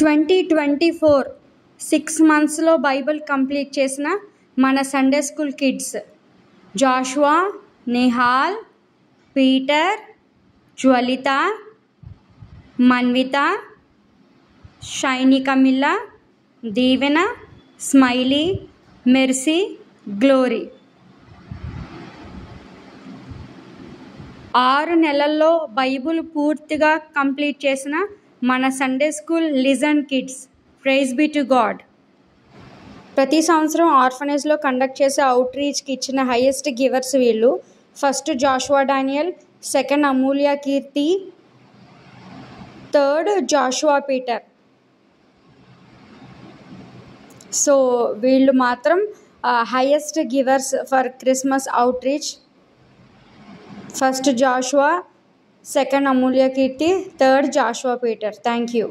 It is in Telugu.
2024 6 monthsలో బైబిల్ కంప్లీట్ చేసిన మన Sunday school kids Joshua, Nihal, Peter, Jwalitha, Manvitha, Shiny Camilla, Deevena, Smiley, Mercy, Glory. 6 నెలల్లో బైబిల్ పూర్తిగా కంప్లీట్ చేసిన మన Sunday school listen kids. Praise be to God. ప్రతి సంవత్సరం ఆర్ఫనేజ్లో కండక్ట్ చేసే అవుట్ రీచ్కి ఇచ్చిన హైయెస్ట్ గివర్స్ వీళ్ళు. First Joshua Daniel, second Amulya Keerthi, third Joshua Peter. So వీళ్ళు మాత్రం highest givers for Christmas outreach. First Joshua, second Amulya Keerthi, third Joshua Peter. Thank you.